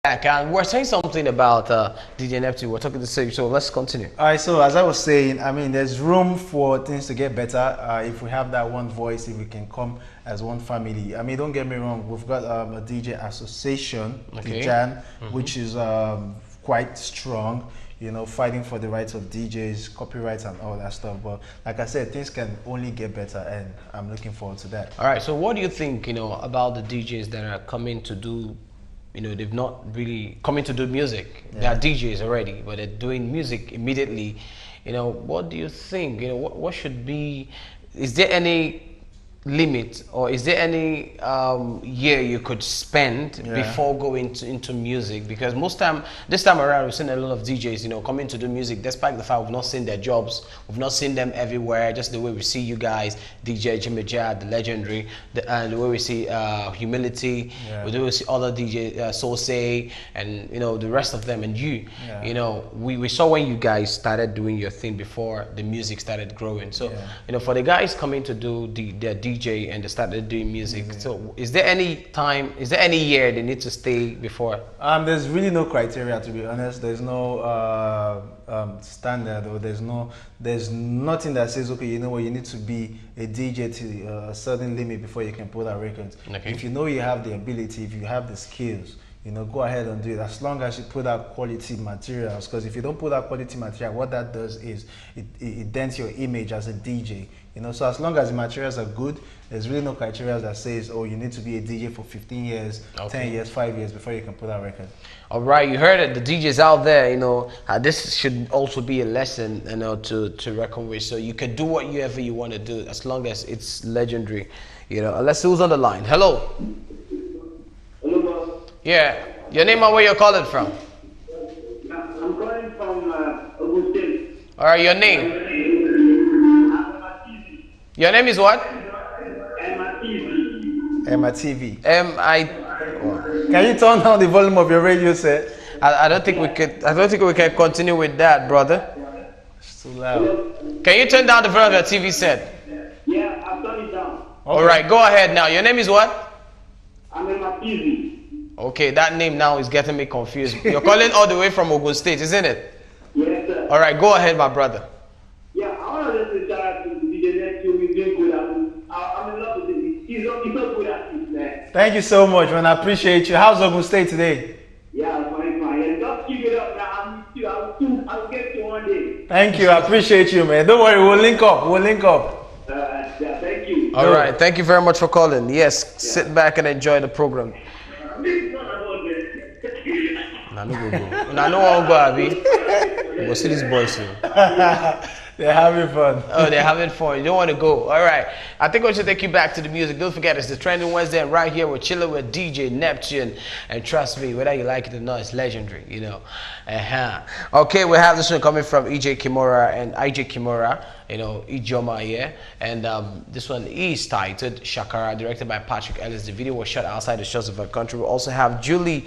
back, and we're saying something about DJ Neptune. We're talking to Sage, so let's continue. All right, so as I was saying, I mean, there's room for things to get better if we have that one voice, if we can come as one family. I mean, don't get me wrong, we've got a DJ association, Okay. Jan, which is quite strong, you know, fighting for the rights of DJs, copyrights and all that stuff. But like I said, things can only get better, and I'm looking forward to that. All right, so what do you think, about the DJs that are coming to do, they've not really coming to do music. They are DJs already, but they're doing music immediately. What do you think? What should be, is there any limit, or is there any year you could spend before going into music? Because this time around, we've seen a lot of DJs, coming to do music, despite the fact we've not seen their jobs, we've not seen them everywhere, just the way we see you guys, DJ Jimmy Jad, the legendary, and the way we see Humility, the way we see other DJs, Soul Say, and the rest of them, and you, we saw when you guys started doing your thing before the music started growing. So, for the guys coming to do their DJ and they started doing music. So is there any year they need to stay before? There's really no criteria, to be honest. There's no standard, or there's nothing that says, okay, you need to be a DJ to a certain limit before you can put out records. Okay. If you know you have the ability, if you have the skills, go ahead and do it, as long as you put out quality materials. Because if you don't put out quality material, what that does is it dents your image as a DJ. So as long as the materials are good, there's really no criteria that says, oh, you need to be a DJ for 15 years, 10 years, 5 years before you can put out records. All right, you heard it. The DJs out there, this should also be a lesson, to reckon with. So you can do whatever you want to do, as long as it's legendary. Let's see who's on the line. Hello. Yeah, your name and where you're calling from? I'm calling from Ogun State. All right, your name? Your name is what? Emma TV. Can you turn down the volume of your radio set? I don't think we could. I don't think we can continue with that, brother. It's too loud. Can you turn down the volume of your TV set? Yeah, I've turned it down. Okay. All right, go ahead now. Your name is what? I'm Emma TV. Okay, that name now is getting me confused. You're calling all the way from Ogun State, isn't it? Yes, sir. All right, go ahead, my brother. Yeah, I want to just shout out to DJ Neptune. He's doing good. I'm in love with him. He's so good at this, man. Thank you so much, man. I appreciate you. How's Ogun State today? Yeah, fine. Yeah, just keep it up, man. I'll get you one day. Thank you. I appreciate you, man. Don't worry. We'll link up. Yeah, thank you. All right. Thank you very much for calling. Yes, sit back and enjoy the program. No one go, Abi. We'll see these boys soon. They're having fun. Oh, they're having fun. You don't want to go. All right. I think we should take you back to the music. Don't forget, it's the Trending Wednesday, and right here we're chilling with DJ Neptune. And trust me, whether you like it or not, it's legendary, Okay, we have this one coming from EJ Kimura and IJ Kimura, Ijoma, yeah. And this one is titled Shakara, directed by Patrick Ellis. The video was shot outside the shores of our country. We also have Julie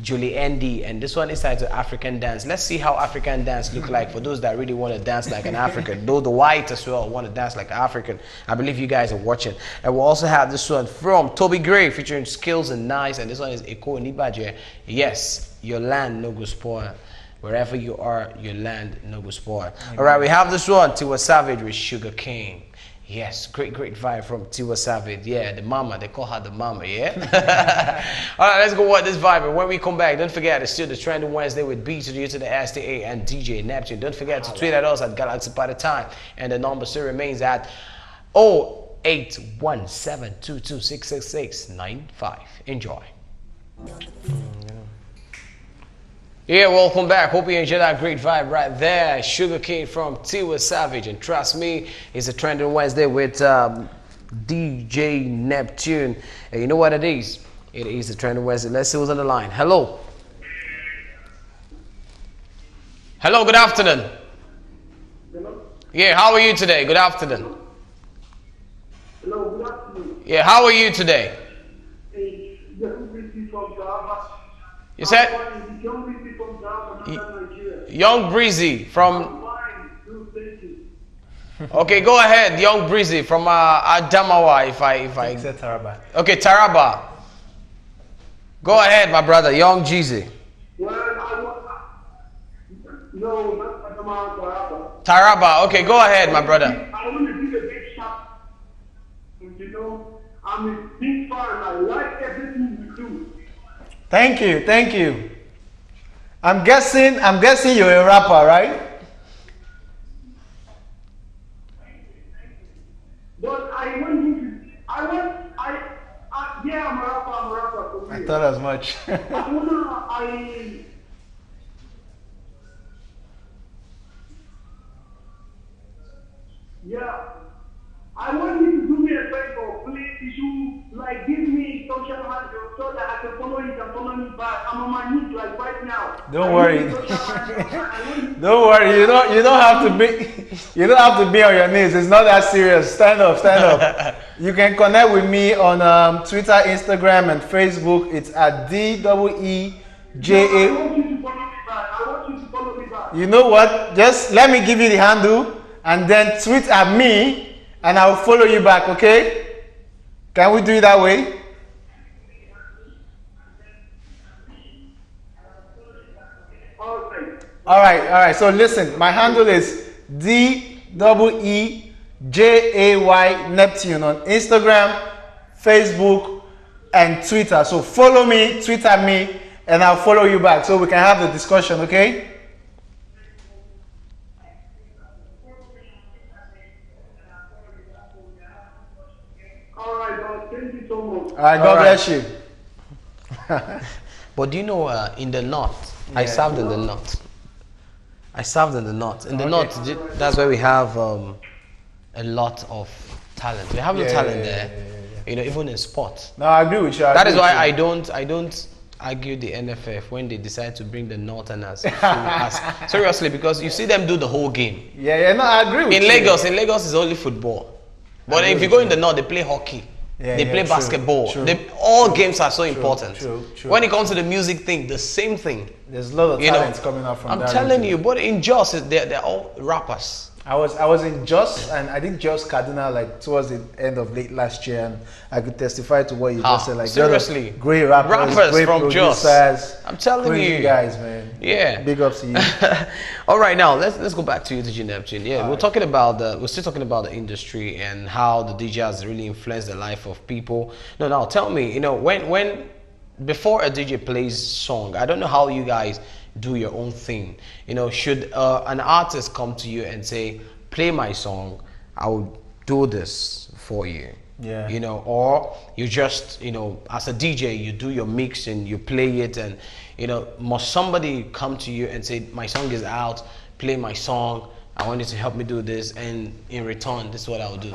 Julie Andy, and this one is titled African Dance. Let's see how African dance look like for those that really want to dance like an African. Though the white as well want to dance like an African. I believe you guys are watching. And we'll also have this one from Toby Gray featuring Skills and Nice, and this one is Eko Nibaje. Yes, your land no go spoil. Wherever you are, your land no go spoil. All right, we have this one, Tiwa Savage with Sugar Cane. Yes, great vibe from Tiwa Savage. Yeah, the mama, they call her the mama, yeah? All right, let's go watch this vibe. And when we come back, don't forget, it's still the Trending Wednesday with B to the U to the STA and DJ Neptune. Don't forget to tweet at us at Galaxy Partytime. And the number still remains at 0817226665. Enjoy. Yeah, welcome back. Hope you enjoyed that great vibe right there. Sugar Cane from Tiwa Savage. And trust me, it's a Trending Wednesday with DJ Neptune. And you know what it is? It is a Trending Wednesday. Let's see who's on the line. Hello. Hello, good afternoon. Hello? Yeah, how are you today? Good afternoon. Hello, good afternoon. Yeah, how are you today? You said? Young Breezy from... Okay, go ahead, Young Breezy from Adamawa, if I... Taraba. Okay, Taraba. Go ahead, my brother, Young Jeezy. Well, I want. No, not Panama, Taraba. Taraba. Okay, go ahead, my brother. I want to give a big shout. You know, I'm a big fan. I like everything you do. Thank you, thank you. I'm guessing you're a rapper, right? But I want you to. Yeah, I'm a rapper for I real. thought as much. Yeah. I want you to do me a favor, please. You should like give me social handle so that I can follow you and follow me back. I'm on my knees like right now. Don't worry. Don't worry. You don't have to be on your knees. It's not that serious. Stand up, stand up. You can connect with me on Twitter, Instagram, and Facebook. It's at DEEJA. I want you to follow me back. I want you to follow me back. You know what? Just let me give you the handle and then tweet at me and I'll follow you back, okay? Can we do it that way? All right. So listen, my handle is DEEJAY Neptune on Instagram, Facebook, and Twitter. So follow me, tweet at me, and I'll follow you back so we can have the discussion, okay? All right, God, thank you so much. All right, God bless you. But do you know, in the north, I served in the north. I served in the north. In the north, that's where we have a lot of talent. We have no talent there. You know, even in sports. No, I agree with you. That is why I don't argue the NFF when they decide to bring the Northerners. Seriously, because you see them do the whole game. No, I agree with you. In Lagos is only football. But if you go in the north, they play hockey. They play basketball. All games are so important. True. When it comes to the music thing, the same thing. There's a lot of talents coming out from that. I'm telling you, but in Jos, they're all rappers. I was in Jos, and I did Jos Kaduna like towards the end of late last year, and I could testify to what you just said. Like seriously, great rappers great from producers, Jos. I'm telling you, guys, man. Yeah, big ups to you. All right, now let's go back to you, DJ Neptune. Yeah, we're still talking about the industry and how the DJ has really influenced the life of people. Now tell me, you know, when before a DJ plays song, I don't know how you guys do your own thing. You know, should an artist come to you and say, play my song, I will do this for you. Yeah. You know, or you just, you know, as a DJ, you do your mix and you play it, and, you know, must somebody come to you and say, my song is out, play my song, I want you to help me do this, and in return, this is what I'll do.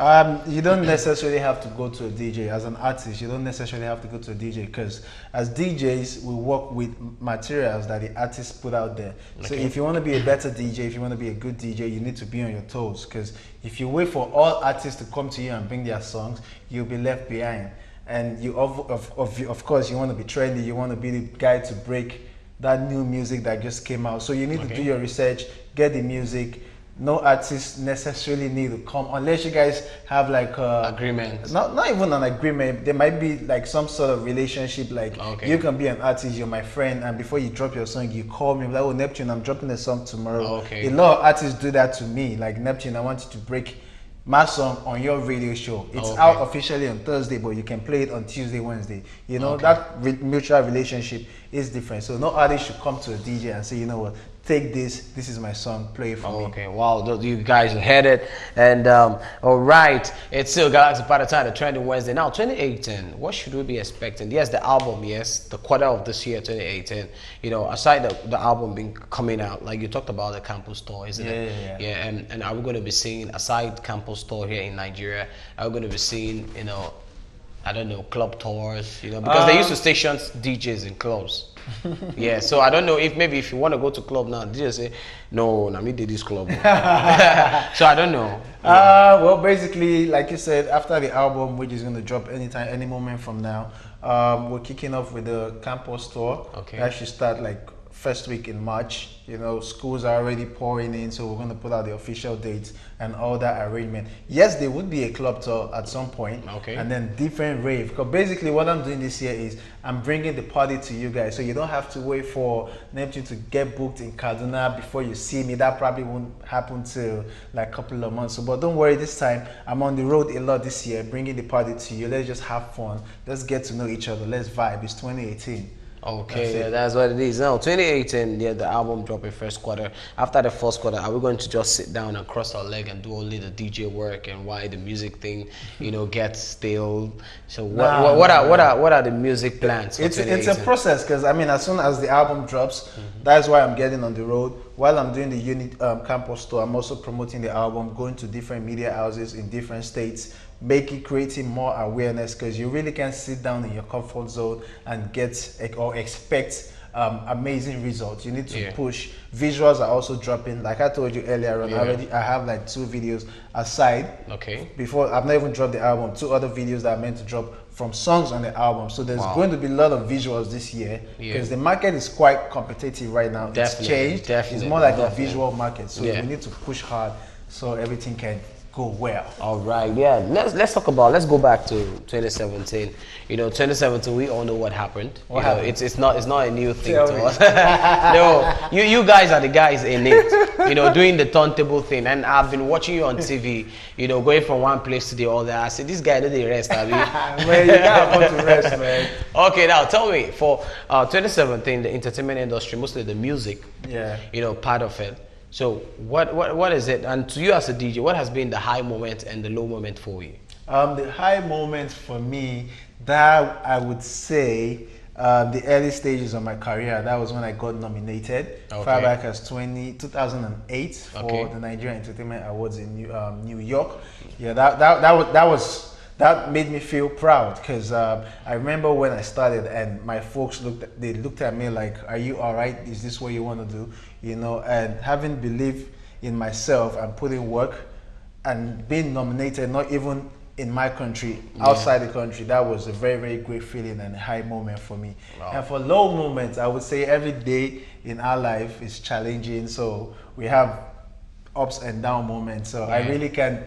You don't necessarily have to go to a DJ. As an artist, you don't necessarily have to go to a DJ, because as DJs, we work with materials that the artists put out there. Okay. So if you want to be a better DJ, if you want to be a good DJ, you need to be on your toes, because if you wait for all artists to come to you and bring their songs, you'll be left behind. And you, of course, you want to be trendy, you want to be the guy to break that new music that just came out. So you need to do your research, get the music. No artists necessarily need to come unless you guys have like agreement. Not even an agreement. There might be like some sort of relationship. Like you can be an artist, you're my friend, and before you drop your song, you call me like, "Oh Neptune, I'm dropping a song tomorrow." A lot of artists do that to me. Like, Neptune, I want you to break my song on your radio show. It's out officially on Thursday, but you can play it on Tuesday, Wednesday. You know, that mutual relationship is different. So no artist should come to a DJ and say, you know what, take this is my song, play it for me. Okay, wow, you guys had it. And all right, it's still Galaxy Partytime, the trending Wednesday. Now, 2018, what should we be expecting? Yes, the album, yes, the quarter of this year, 2018. You know, aside the album being coming out, like you talked about the campus tour, isn't it? Yeah. And are we going to be seeing, aside campus tour here in Nigeria, are we going to be seeing, you know, I don't know, club tours, you know, because they used to station DJs in clubs. Yeah, so I don't know if maybe if you want to go to club now, DJ say, no, let me do this club. So I don't know. Well, basically, like you said, after the album, which is going to drop anytime, any moment from now, we're kicking off with the campus tour. That should start like first week in March. You know, schools are already pouring in, so we're going to put out the official dates and all that arrangement. Yes, there would be a club tour at some point, okay, and then different rave. Because basically, what I'm doing this year is I'm bringing the party to you guys, so you don't have to wait for Neptune to get booked in Kaduna before you see me. That probably won't happen till like a couple of months. So, but don't worry, this time I'm on the road a lot this year, bringing the party to you. Let's just have fun. Let's get to know each other. Let's vibe. It's 2018. Okay, that's what it is. Now, 2018, yeah, the album dropping first quarter. After the first quarter, are we going to just sit down and cross our leg and do only the DJ work, and why the music thing, you know, gets stale? So what are the music plans? It's a process, because I mean, as soon as the album drops, that's why I'm getting on the road. While I'm doing the unit campus tour, I'm also promoting the album, going to different media houses in different states, creating more awareness, because you really can't sit down in your comfort zone and get or expect amazing results. You need to push. Visuals are also dropping. Like I told you earlier on, I have like 2 videos aside. Okay. Before, I've not even dropped the album. 2 other videos that are meant to drop from songs on the album. So there's going to be a lot of visuals this year, because the market is quite competitive right now. It's changed. It's more like a visual market. So we need to push hard so everything can go well. All right, yeah. Let's go back to 2017. You know, 2017, we all know what happened. What happened? It's not a new thing to us. No, you guys are the guys in it. You know, doing the turntable thing. And I've been watching you on TV. You know, going from one place to the other. I said, this guy did the rest. I mean, man, you gotta go to rest, man. Okay, now tell me, for 2017, the entertainment industry, mostly the music. You know, part of it. So what is it? And to you as a DJ, what has been the high moment and the low moment for you? The high moment for me, that I would say the early stages of my career, that was when I got nominated far back as 2008 for the Nigerian Entertainment Awards in New York. Yeah, that made me feel proud, because I remember when I started and my folks looked at me like, are you all right? Is this what you want to do? You know, and having belief in myself and putting work and being nominated, not even in my country, outside the country, that was a very, very great feeling and a high moment for me. And for low moments, I would say every day in our life is challenging. So we have ups and down moments. So I really can't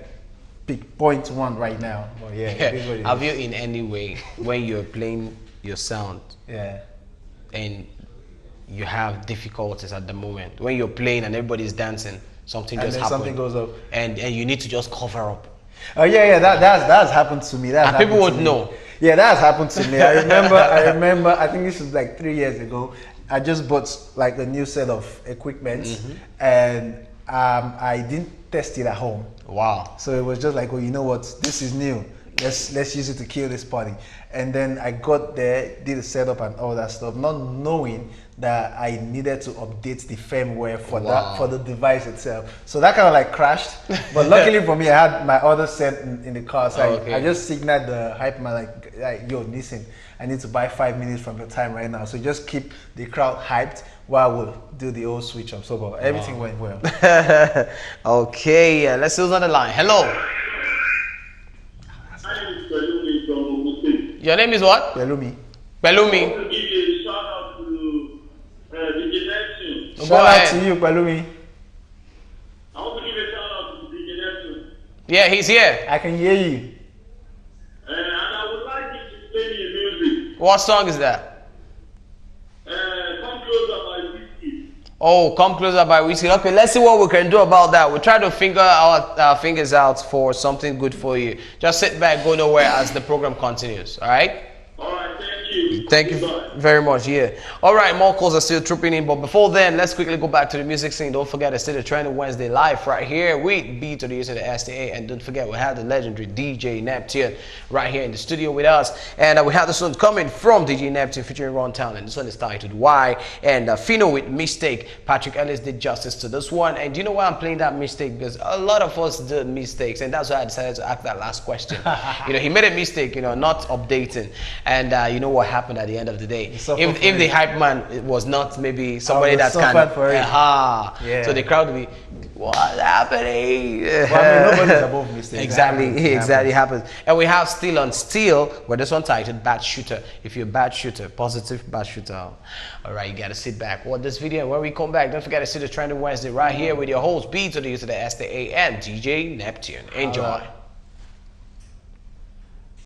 pick point one right now. But have you in any way, when you're playing your sound, and you have difficulties at the moment, when you're playing and everybody's dancing, something just happens, something goes up, and you need to just cover up? Oh that's happened to me. And people would know. Yeah, that's happened to me. I remember. I think this was like 3 years ago. I just bought like a new set of equipment, and I didn't test it at home. Wow. So it was just like, oh, you know what? This is new. Let's use it to kill this party. And then I got there, did the setup and all that stuff, not knowing that I needed to update the firmware for the device itself. So that kind of like crashed. But luckily for me, I had my other set in the car. So I just signaled the hype man like, yo, listen, I need to buy 5 minutes from your time right now. So just keep the crowd hyped while we'll do the old switch up. So everything went well. Okay, let's see who's on the line. Hello. Your name is what? Pelumi. Pelumi. I want to give you a shout out to DJ Neptune. Shout out to you, Pelumi. I want to give a shout out to DJ Neptune. Yeah, he's here. I can hear you. And I would like you to play me a music. What song is that? Come Closer by Whiskey. Oh, Come Closer by Whiskey. Okay, let's see what we can do about that. We'll try to figure our fingers out for something good for you. Just sit back, go nowhere as the program continues. All right? All right, thank you. Thank you very much. Yeah. All right, more calls are still trooping in, but before then, let's quickly go back to the music scene. Don't forget, it's still the Trending Wednesday live right here with B to the use of the STA, and don't forget, we have the legendary DJ Neptune right here in the studio with us, and we have this one coming from DJ Neptune featuring Ron Town, and this one is titled Why, and Fino with Mistake. Patrick Ellis did justice to this one, and do you know why I'm playing that mistake? Because a lot of us did mistakes, and that's why I decided to ask that last question. You know, he made a mistake, you know, not updating, and you know what happened man at the end of the day. suffer If for the it. hype man was not maybe somebody they that's kind suffered of for it. yeah. So the crowd will be, what's happening? But I mean, nobody's above mistakes. Exactly happens. And we have Still on Still, where this one titled Bad Shooter. If you're a bad shooter, positive bad shooter, all right, you gotta sit back, watch this video, and when we come back, don't forget to see the Trending Wednesday right here with your host B to the U to the S to A and DJ Neptune. Enjoy.